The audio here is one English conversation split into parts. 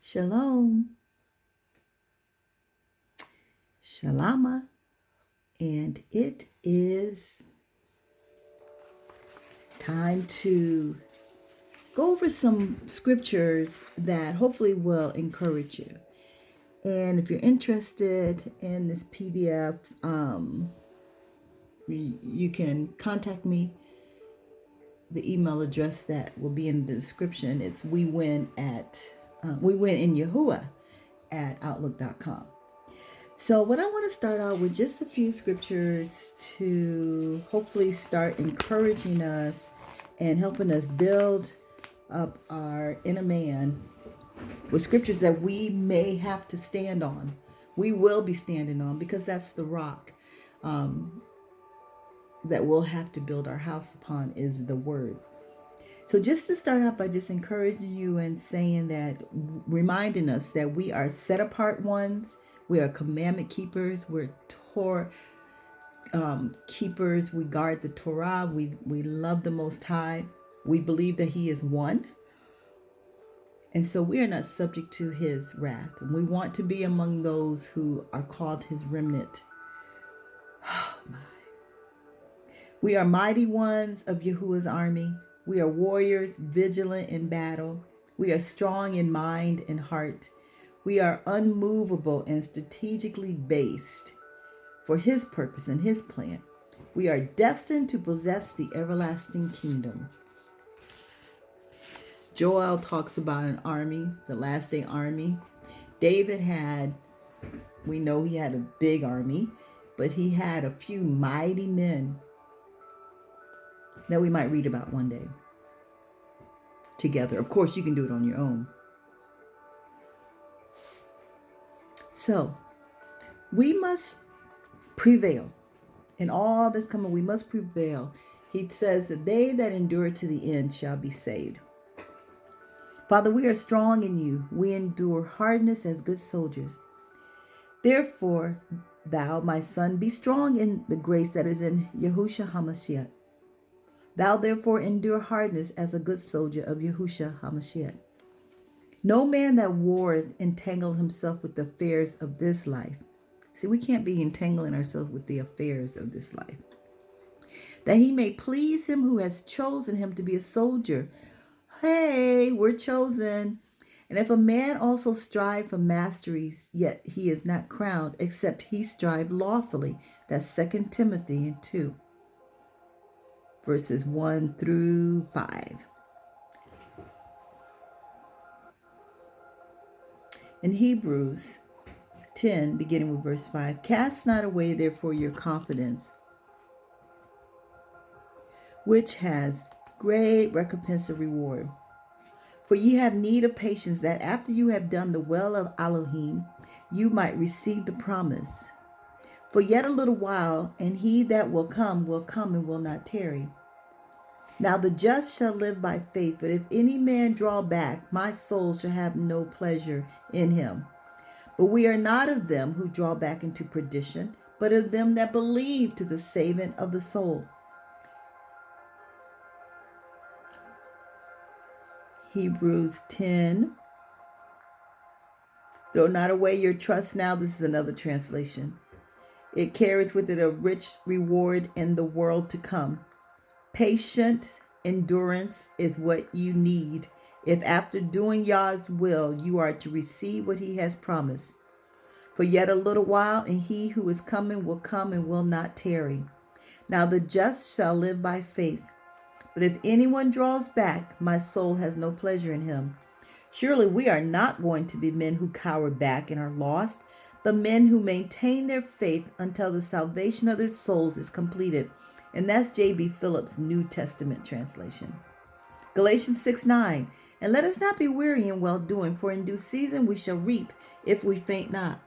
Shalom, Shalama, and it is time to go over some scriptures that hopefully will encourage you. And if you're interested in this PDF, you can contact me. The email address that will be in the description is we win in Yahuwah at outlook.com. So what I want to start out with just a few scriptures to hopefully start encouraging us and helping us build up our inner man with scriptures that we may have to stand on. We will be standing on because that's the rock that we'll have to build our house upon is the word. So just to start out by just encouraging you and saying that, reminding us that we are set apart ones. We are commandment keepers. We're Torah keepers. We guard the Torah. We love the Most High. We believe that He is one. And so we are not subject to His wrath. And we want to be among those who are called His remnant. Oh my. We are mighty ones of Yahuwah's army. We are warriors, vigilant in battle. We are strong in mind and heart. We are unmovable and strategically based for His purpose and His plan. We are destined to possess the everlasting kingdom. Joel talks about an army, the last day army. David we know he had a big army, but he had a few mighty men that we might read about one day together. Of course, you can do it on your own. So, we must prevail. In all that's coming, we must prevail. He says that they that endure to the end shall be saved. Father, we are strong in you. We endure hardness as good soldiers. Therefore, thou, my son, be strong in the grace that is in Yahushua HaMashiach. Thou therefore endure hardness as a good soldier of Yahushua HaMashiach. No man that warreth entangle himself with the affairs of this life. See, we can't be entangling ourselves with the affairs of this life. That he may please him who has chosen him to be a soldier. Hey, we're chosen. And if a man also strive for masteries, yet he is not crowned, except he strive lawfully. That's 2 Timothy 2. Verses 1 through 5. In Hebrews 10, beginning with verse 5, cast not away therefore your confidence, which has great recompense of reward. For ye have need of patience, that after you have done the will of Elohim, you might receive the promise. For yet a little while, and he that will come and will not tarry. Now the just shall live by faith, but if any man draw back, my soul shall have no pleasure in him. But we are not of them who draw back into perdition, but of them that believe to the saving of the soul. Hebrews 10. Throw not away your trust now. This is another translation. It carries with it a rich reward in the world to come. Patient endurance is what you need if after doing Yah's will you are to receive what He has promised. For yet a little while, and He who is coming will come and will not tarry. Now the just shall live by faith. But if anyone draws back, my soul has no pleasure in him. Surely we are not going to be men who cower back and are lost, but men who maintain their faith until the salvation of their souls is completed. And that's J.B. Phillips' New Testament translation. Galatians 6:9. And let us not be weary in well-doing, for in due season we shall reap if we faint not.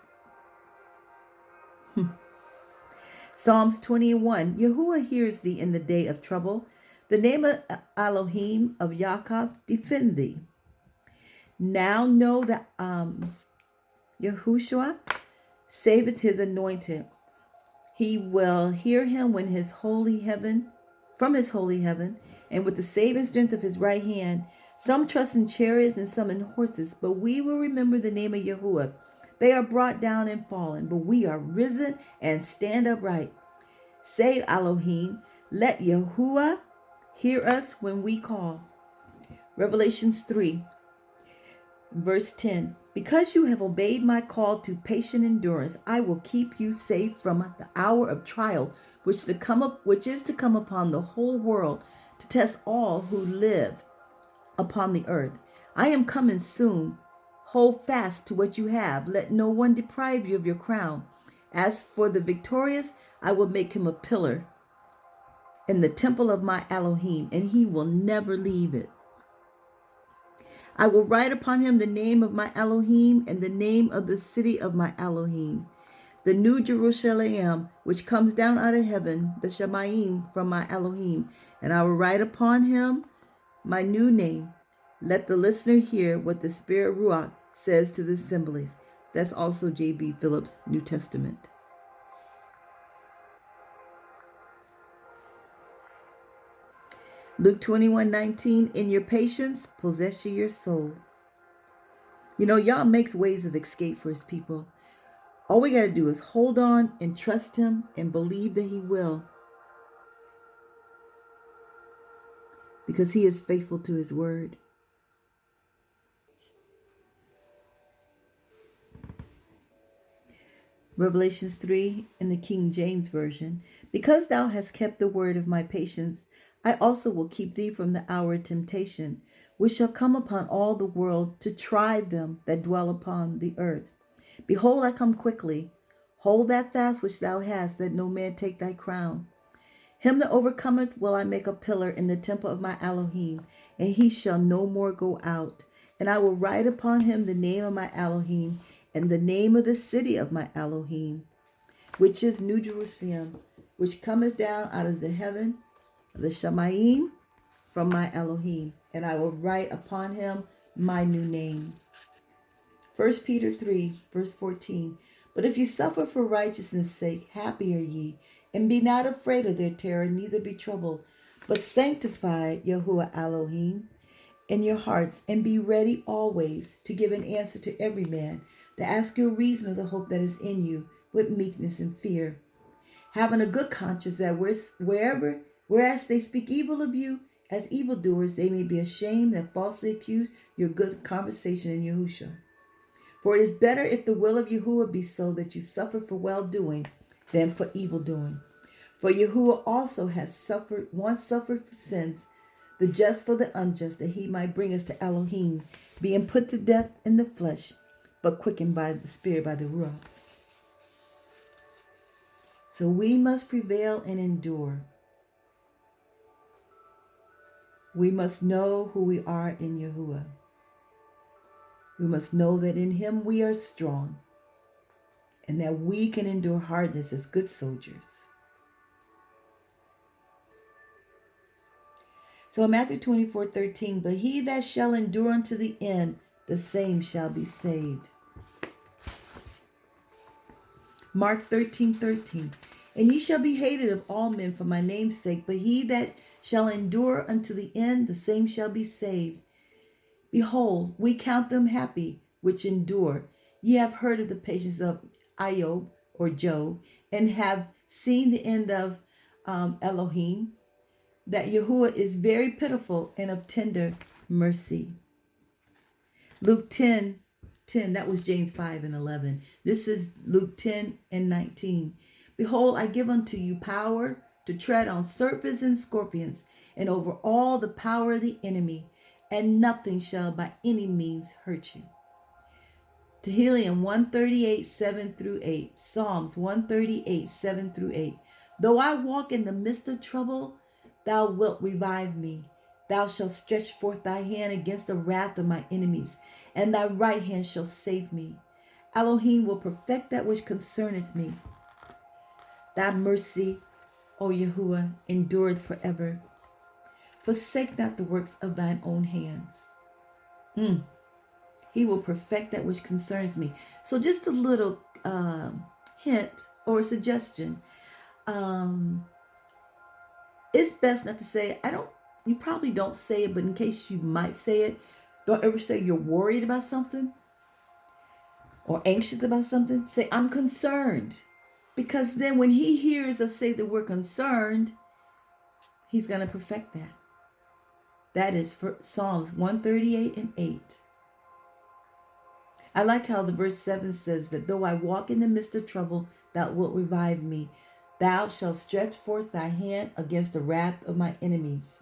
Psalms 21. Yahuwah hears thee in the day of trouble. The name of Elohim of Yaakov defend thee. Now know that Yahushua saveth his anointed. He will hear him when from his holy heaven, and with the saving strength of his right hand Some trust in chariots and some in horses, but we will remember the name of Yahuwah. They are brought down and fallen, but we are risen and stand upright. Say, Elohim, let Yahuwah hear us when we call. Revelations 3, verse 10. Because you have obeyed my call to patient endurance, I will keep you safe from the hour of trial, which is to come upon the whole world to test all who live upon the earth. I am coming soon. Hold fast to what you have. Let no one deprive you of your crown. As for the victorious, I will make him a pillar in the temple of my Elohim, and he will never leave it. I will write upon him the name of my Elohim and the name of the city of my Elohim, the new Jerusalem, which comes down out of heaven, the Shemaim from my Elohim. And I will write upon him my new name. Let the listener hear what the Spirit Ruach says to the assemblies. That's also J.B. Phillips' New Testament. Luke 21:19, in your patience, possess ye your souls. You know, Yah makes ways of escape for his people. All we got to do is hold on and trust him and believe that he will. Because he is faithful to his word. Revelations 3 in the King James Version. Because thou hast kept the word of my patience, I also will keep thee from the hour of temptation, which shall come upon all the world to try them that dwell upon the earth. Behold, I come quickly. Hold that fast which thou hast, that no man take thy crown. Him that overcometh will I make a pillar in the temple of my Elohim, and he shall no more go out. And I will write upon him the name of my Elohim, and the name of the city of my Elohim, which is New Jerusalem, which cometh down out of the heaven, the Shemaim from my Elohim, and I will write upon him my new name. 1 Peter 3, verse 14. But if you suffer for righteousness' sake, happy are ye, and be not afraid of their terror, neither be troubled, but sanctify Yahuwah Elohim in your hearts, and be ready always to give an answer to every man that asks you a reason of the hope that is in you, with meekness and fear, having a good conscience, that whereas they speak evil of you as evildoers, they may be ashamed that falsely accuse your good conversation in Yahushua. For it is better if the will of Yahuwah be so, that you suffer for well-doing than for evil-doing. For Yahuwah also has once suffered for sins, the just for the unjust, that he might bring us to Elohim, being put to death in the flesh, but quickened by the Spirit, by the Ruach. So we must prevail and endure. We must know who we are in Yahuwah. We must know that in him we are strong, and that we can endure hardness as good soldiers. So in Matthew 24:13, but he that shall endure unto the end, the same shall be saved. Mark 13:13, and ye shall be hated of all men for my name's sake, but he that shall endure unto the end, the same shall be saved. Behold, we count them happy which endure. Ye have heard of the patience of Iob or Job, and have seen the end of Elohim, that Yahuwah is very pitiful and of tender mercy. Luke 10:10, that was James 5:11. This is Luke 10:19. Behold, I give unto you power to tread on serpents and scorpions, and over all the power of the enemy, and nothing shall by any means hurt you. Tehillim 138:7-8, Psalms 138:7-8. Though I walk in the midst of trouble, thou wilt revive me. Thou shalt stretch forth thy hand against the wrath of my enemies, and thy right hand shall save me. Elohim will perfect that which concerneth me. Thy mercy, O Yahuwah, endureth forever. Forsake not the works of thine own hands. He will perfect that which concerns me. So just a little hint or suggestion. It's best not to say, I don't You probably don't say it, but in case you might say it, don't ever say you're worried about something or anxious about something. Say, I'm concerned. Because then when he hears us say that we're concerned, he's going to perfect that. That is for Psalms 138 and 8. I like how the verse 7 says that though I walk in the midst of trouble, thou wilt revive me. Thou shalt stretch forth thy hand against the wrath of my enemies.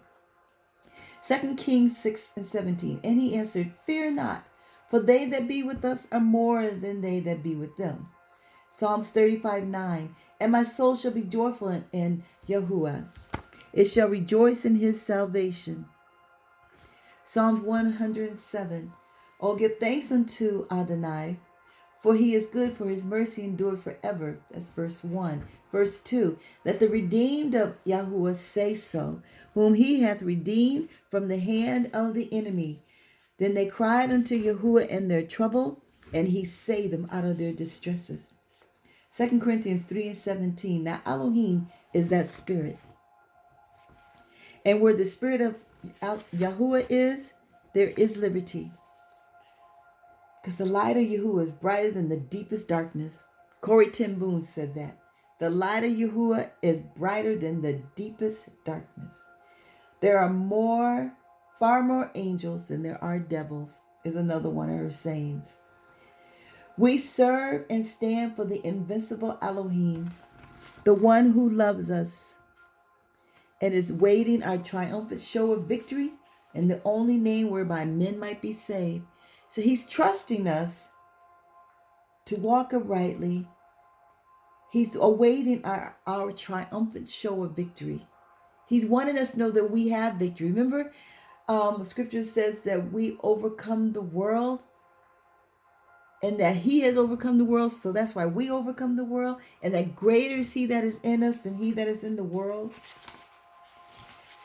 2 Kings 6 and 17. And he answered, Fear not, for they that be with us are more than they that be with them. Psalms 35:9. And my soul shall be joyful in Yahuwah. It shall rejoice in his salvation. Psalms 107. Oh, give thanks unto Adonai, for he is good, for his mercy endureth forever. That's verse 1. Verse 2. Let the redeemed of Yahuwah say so, whom he hath redeemed from the hand of the enemy. Then they cried unto Yahuwah in their trouble, and he saved them out of their distresses. 2 Corinthians 3 and 17. Now Elohim is that spirit. And where the spirit of Yahuwah is, there is liberty. Because the light of Yahuwah is brighter than the deepest darkness. Corrie ten Boom said that. The light of Yahuwah is brighter than the deepest darkness. There are far more angels than there are devils, is another one of her sayings. We serve and stand for the invincible Elohim, the one who loves us and is waiting our triumphant show of victory and the only name whereby men might be saved. So he's trusting us to walk uprightly. He's awaiting our triumphant show of victory. He's wanting us to know that we have victory. Remember, scripture says that we overcome the world and that he has overcome the world. So that's why we overcome the world. And that greater is he that is in us than he that is in the world.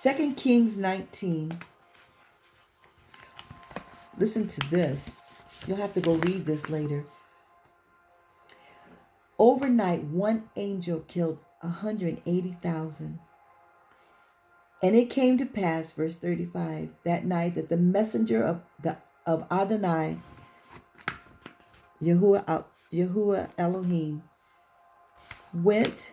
2 Kings 19. Listen to this. You'll have to go read this later. Overnight, one angel killed 180,000. And it came to pass, verse 35, that night that the messenger of Adonai, Yahuwah Elohim, went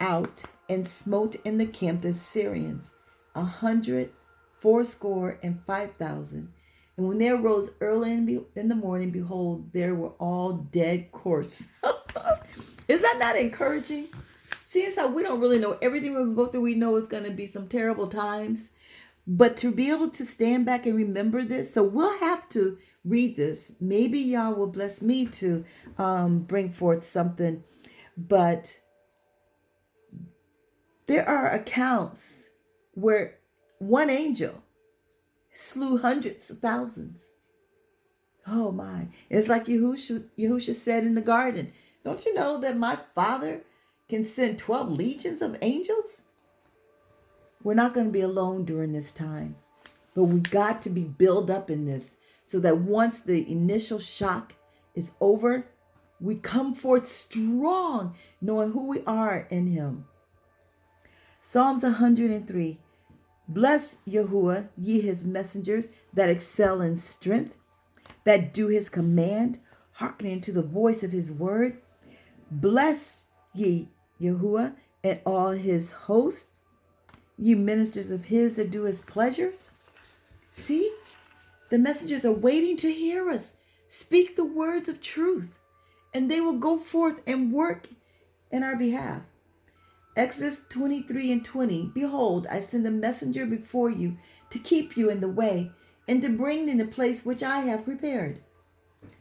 out and smote in the camp the Syrians 185,000. And when they arose early in the morning, behold, there were all dead corpses. Is that not encouraging? Seeing how we don't really know everything we're going to go through, we know it's going to be some terrible times. But to be able to stand back and remember this, so we'll have to read this. Maybe y'all will bless me to bring forth something. But there are accounts where one angel slew hundreds of thousands. Oh my. It's like Yahushua said in the garden, don't you know that my Father can send 12 legions of angels? We're not going to be alone during this time, but we've got to be built up in this so that once the initial shock is over, we come forth strong, knowing who we are in him. Psalms 103. Bless Yahuwah, ye his messengers that excel in strength, that do his command, hearkening to the voice of his word. Bless ye Yahuwah and all his hosts, ye ministers of his that do his pleasures. See, the messengers are waiting to hear us speak the words of truth, and they will go forth and work in our behalf. Exodus 23 and 20. Behold, I send a messenger before you to keep you in the way and to bring you in the place which I have prepared.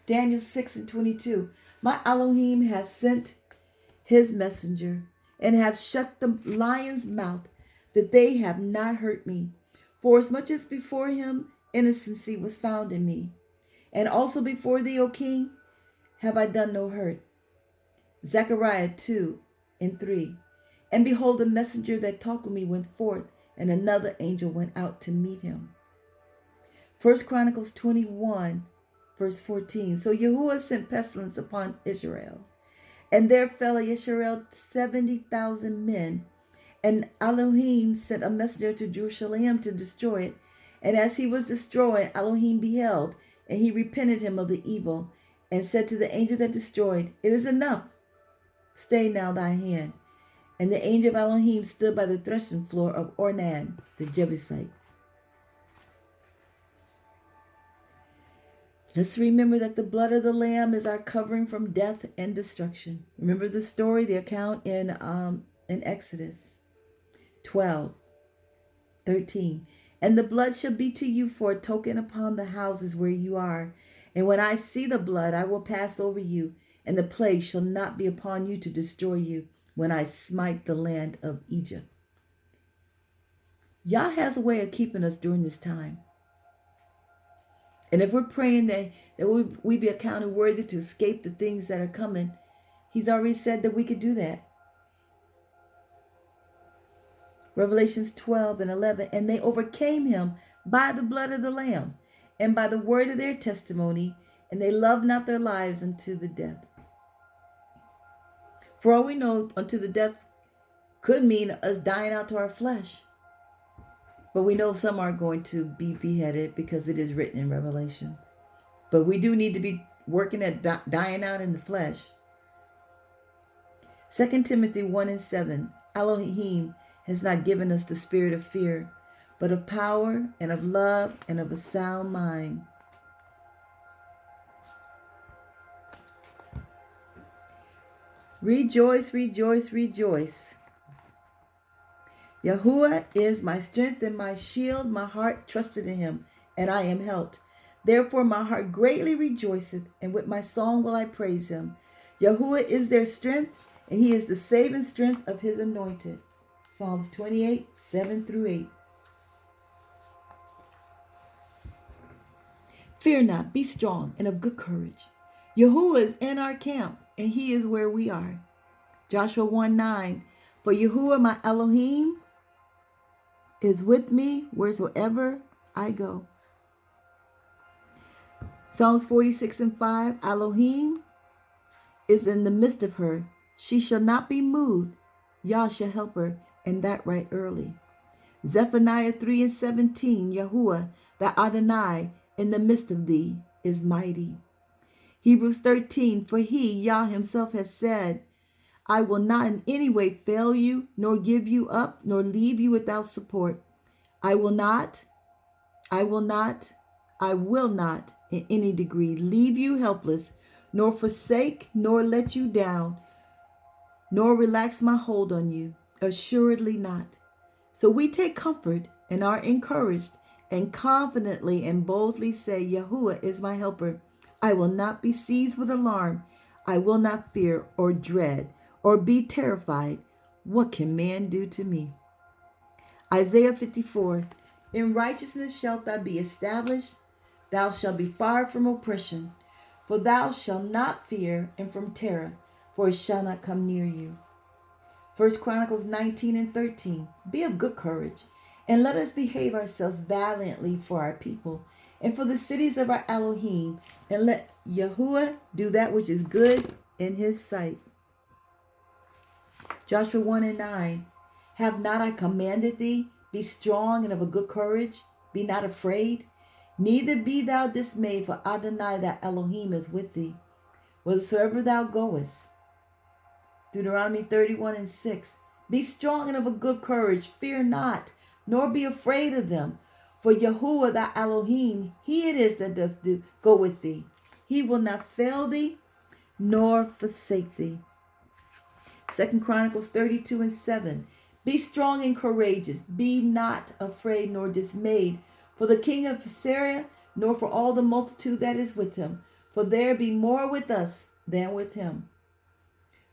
Daniel 6 and 22. My Elohim has sent his messenger and hath shut the lion's mouth, that they have not hurt me. For as much as before him innocency was found in me, and also before thee, O king, have I done no hurt. Zechariah 2 and 3. And behold, the messenger that talked with me went forth, and another angel went out to meet him. 1 Chronicles 21, verse 14. So Yahuwah sent pestilence upon Israel, and there fell of Israel 70,000 men, And Elohim sent a messenger to Jerusalem to destroy it. And as he was destroyed, Elohim beheld, and he repented him of the evil, and said to the angel that destroyed, It is enough. Stay now thy hand. And the angel of Elohim stood by the threshing floor of Ornan, the Jebusite. Let's remember that the blood of the Lamb is our covering from death and destruction. Remember the story, the account in Exodus 12:13. And the blood shall be to you for a token upon the houses where you are. And when I see the blood, I will pass over you, and the plague shall not be upon you to destroy you when I smite the land of Egypt. Yah has a way of keeping us during this time. And if we're praying that we be accounted worthy to escape the things that are coming, he's already said that we could do that. Revelations 12:11, and they overcame him by the blood of the Lamb and by the word of their testimony, and they loved not their lives unto the death. For all we know, unto the death could mean us dying out to our flesh. But we know some are going to be beheaded because it is written in Revelations. But we do need to be working at dying out in the flesh. 2 Timothy 1:7, Elohim has not given us the spirit of fear, but of power and of love and of a sound mind. Rejoice, rejoice, rejoice. Yahuwah is my strength and my shield. My heart trusted in him, and I am helped. Therefore my heart greatly rejoiceth, and with my song will I praise him. Yahuwah is their strength, and he is the saving strength of his anointed. Psalms 28:7-8. Fear not, be strong and of good courage. Yahuwah is in our camp, and he is where we are. Joshua 1:9. For Yahuwah my Elohim is with me wheresoever I go. Psalms 46:5. Elohim is in the midst of her. She shall not be moved. Yah shall help her, and that right early. Zephaniah 3:17. Yahuwah, the Adonai, in the midst of thee, is mighty. Hebrews 13. For he, Yah himself, has said, I will not in any way fail you, nor give you up, nor leave you without support. I will not in any degree leave you helpless, nor forsake, nor let you down, nor relax my hold on you. Assuredly not. So we take comfort and are encouraged, and confidently and boldly say, Yahuwah is my helper. I will not be seized with alarm. I will not fear or dread or be terrified. What can man do to me? Isaiah 54. In righteousness shalt thou be established. Thou shalt be far from oppression. For thou shalt not fear, and from terror, for it shall not come near you. 1 Chronicles 19:13. Be of good courage, and let us behave ourselves valiantly for our people, and for the cities of our Elohim, and let Yahuwah do that which is good in his sight. Joshua 1:9. Have not I commanded thee? Be strong and of a good courage. Be not afraid. Neither be thou dismayed, for Adonai thy Elohim is with thee, whithersoever thou goest. Deuteronomy 31:6. Be strong and of a good courage. Fear not, nor be afraid of them. For Yahuwah thy Elohim, he it is that doth go with thee. He will not fail thee, nor forsake thee. 2 Chronicles 32:7. Be strong and courageous. Be not afraid nor dismayed for the king of Syria, nor for all the multitude that is with him. For there be more with us than with him.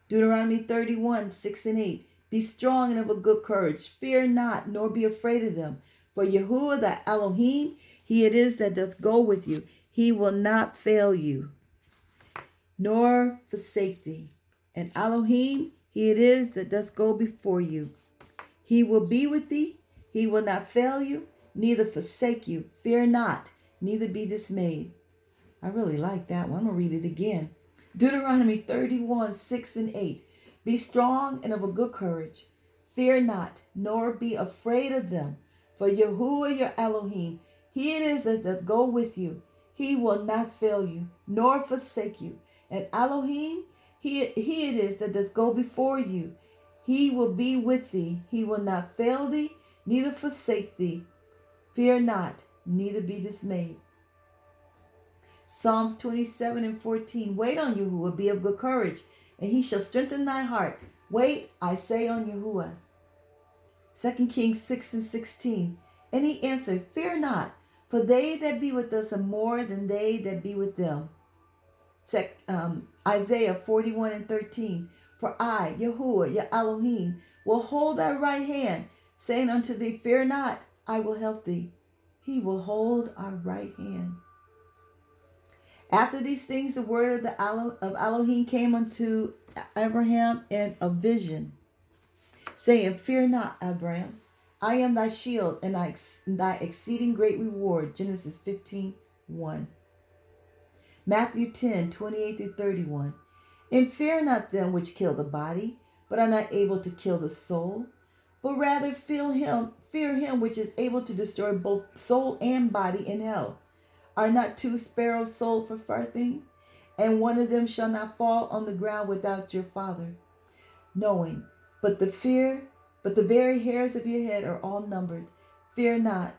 Deuteronomy 31:6-8. Be strong and of a good courage. Fear not, nor be afraid of them. For Yahuwah thy Elohim, he it is that doth go with you. He will not fail you, nor forsake thee. And Elohim, he it is that doth go before you. He will be with thee. He will not fail you, neither forsake you. Fear not, neither be dismayed. I really like that one. I'm going to read it again. Deuteronomy 31:6-8. Be strong and of a good courage. Fear not, nor be afraid of them. For Yahuwah your Elohim, he it is that doth go with you. He will not fail you, nor forsake you. And Elohim, he it is that doth go before you. He will be with thee. He will not fail thee, neither forsake thee. Fear not, neither be dismayed. Psalms 27:14. Wait on Yahuwah, be of good courage, and he shall strengthen thy heart. Wait, I say, on Yahuwah. 2 Kings 6:16. And he answered, Fear not, for they that be with us are more than they that be with them. Isaiah 41:13. For I, Yahuwah, your Elohim, will hold thy right hand, saying unto thee, Fear not, I will help thee. He will hold our right hand. After these things, the word of Elohim came unto Abraham in a vision, saying, Fear not, Abraham, I am thy shield and thy exceeding great reward. Genesis 15:1. Matthew 10:28-31. And fear not them which kill the body, but are not able to kill the soul, but rather fear him which is able to destroy both soul and body in hell. Are not 2 sparrows sold for farthing? And one of them shall not fall on the ground without your Father knowing. But the very hairs of your head are all numbered. Fear not,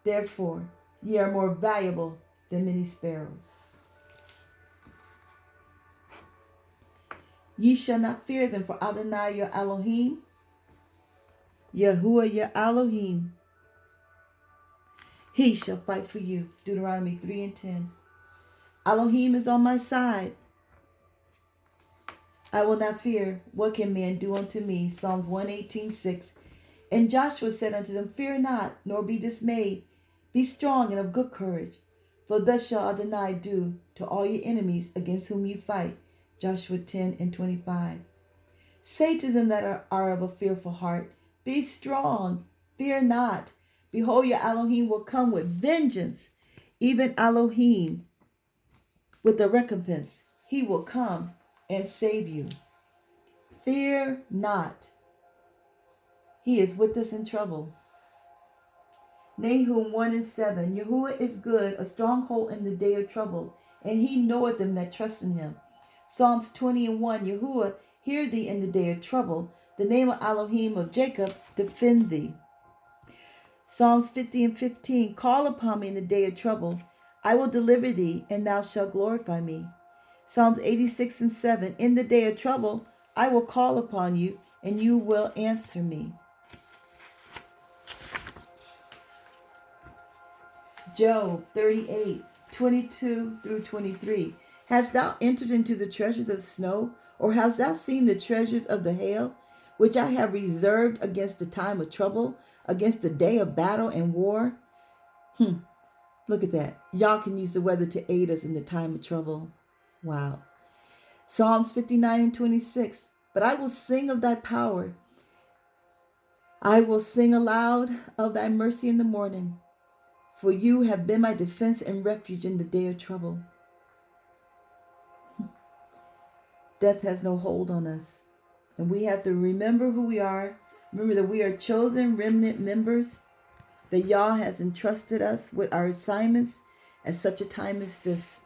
therefore, ye are more valuable than many sparrows. Ye shall not fear them, for Adonai your Elohim, Yahuwah your Elohim, he shall fight for you. Deuteronomy 3:10. Elohim is on my side. I will not fear. What can man do unto me? Psalms 118:6. And Joshua said unto them, Fear not, nor be dismayed. Be strong and of good courage. For thus shall Adonai do to all your enemies against whom you fight. Joshua 10:25. Say to them that are of a fearful heart, Be strong, fear not. Behold, your Elohim will come with vengeance, even Elohim with the recompense. He will come and save you. Fear not. He is with us in trouble. Nahum 1:7. Yahuwah is good, a stronghold in the day of trouble, and he knoweth them that trust in him. Psalms 20:1. Yahuwah, hear thee in the day of trouble. The name of Elohim of Jacob defend thee. Psalms 50:15. Call upon me in the day of trouble. I will deliver thee, and thou shalt glorify me. Psalms 86:7. In the day of trouble, I will call upon you, and you will answer me. Job 38:22-23. Hast thou entered into the treasures of the snow, or hast thou seen the treasures of the hail, which I have reserved against the time of trouble, against the day of battle and war? Look at that. Y'all can use the weather to aid us in the time of trouble. Wow. Psalms 59:26. But I will sing of thy power. I will sing aloud of thy mercy in the morning. For you have been my defense and refuge in the day of trouble. Death has no hold on us. And we have to remember who we are. Remember that we are chosen remnant members. That Yah has entrusted us with our assignments at such a time as this.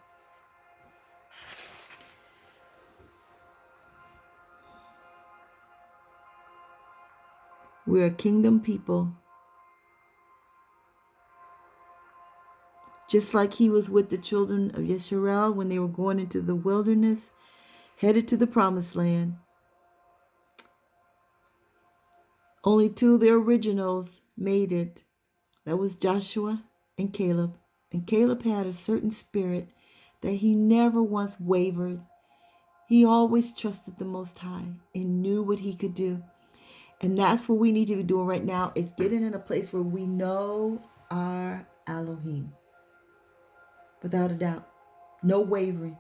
We are kingdom people. Just like he was with the children of Yisrael when they were going into the wilderness, headed to the promised land. Only 2 of the originals made it. That was Joshua and Caleb. And Caleb had a certain spirit that he never once wavered. He always trusted the Most High and knew what he could do. And that's what we need to be doing right now, is getting in a place where we know our Elohim. Without a doubt. No wavering.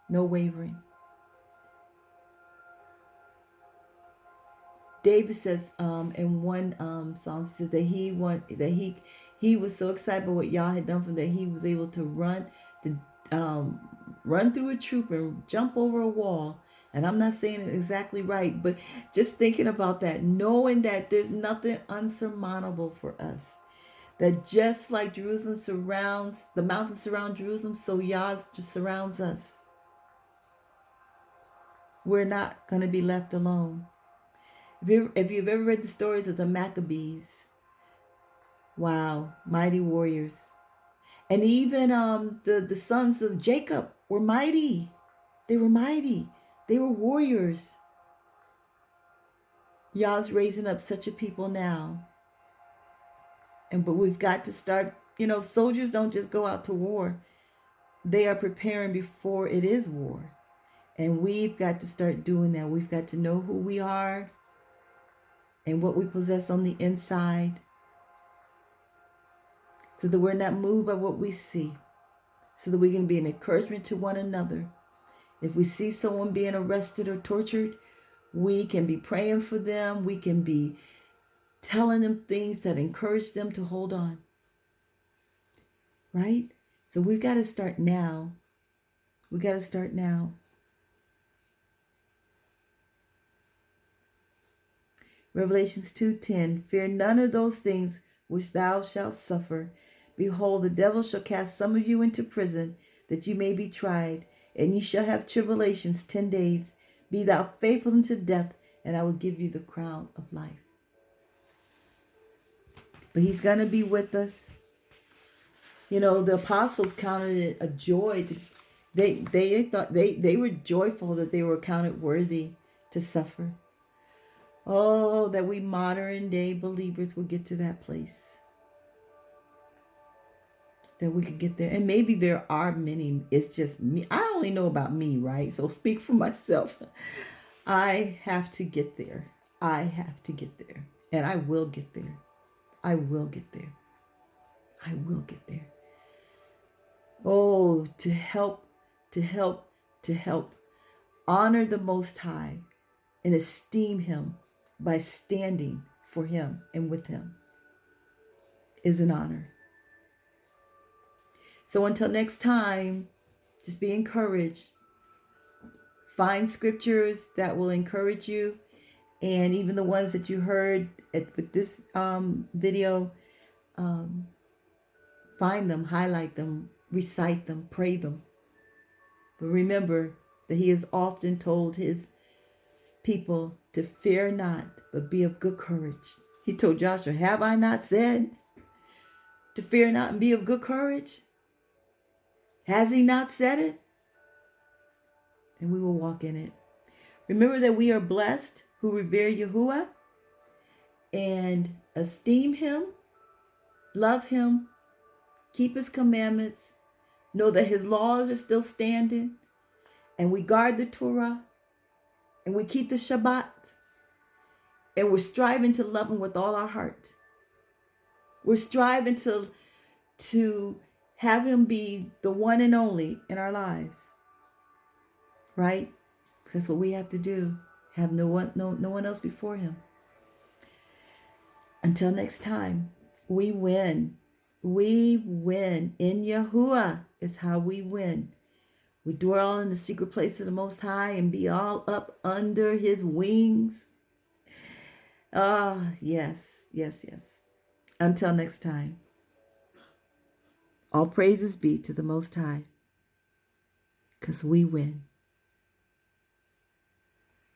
No wavering. David says in one song, said that he was so excited by what Yah had done for him that he was able to run through a troop and jump over a wall And I'm not saying it exactly right, but just thinking about that, knowing that there's nothing unsurmountable for us. That just like Jerusalem surrounds, the mountains surround Jerusalem, so Yah surrounds us. We're not going to be left alone. If you've ever read the stories of the Maccabees, wow, mighty warriors. And even the sons of Jacob were mighty. They were mighty. They were warriors. Yah's raising up such a people now. But we've got to start, soldiers don't just go out to war. They are preparing before it is war. And we've got to start doing that. We've got to know who we are and what we possess on the inside, so that we're not moved by what we see, so that we can be an encouragement to one another. If we see someone being arrested or tortured, we can be praying for them. We can be telling them things that encourage them to hold on. Right? So we've got to start now. We got to start now. Revelations 2:10, fear none of those things which thou shalt suffer. Behold, the devil shall cast some of you into prison, that you may be tried, and ye shall have tribulations 10 days. Be thou faithful unto death, and I will give you the crown of life. But he's going to be with us. The apostles counted it a joy. They thought they were joyful that they were counted worthy to suffer. Oh, that we modern day believers will get to that place. That we could get there. And maybe there are many. It's just me. I only know about me, right? So speak for myself. I have to get there. I have to get there. And I will get there. I will get there. I will get there. Oh, to help. Honor the Most High and esteem him by standing for him and with him is an honor. So until next time, just be encouraged. Find scriptures that will encourage you, and even the ones that you heard with this video, find them, highlight them, recite them, pray them. But remember that he has often told his people to fear not, but be of good courage. He told Joshua, have I not said to fear not and be of good courage? Has he not said it? And we will walk in it. Remember that we are blessed who revere Yahuwah and esteem him, love him, keep his commandments, know that his laws are still standing, and we guard the Torah, and we keep the Shabbat, and we're striving to love him with all our heart. We're striving to have him be the one and only in our lives. Right? That's what we have to do. Have no one else before him. Until next time, we win. We win. In Yahuwah is how we win. We dwell in the secret place of the Most High and be all up under his wings. Yes. Until next time, all praises be to the Most High, because we win.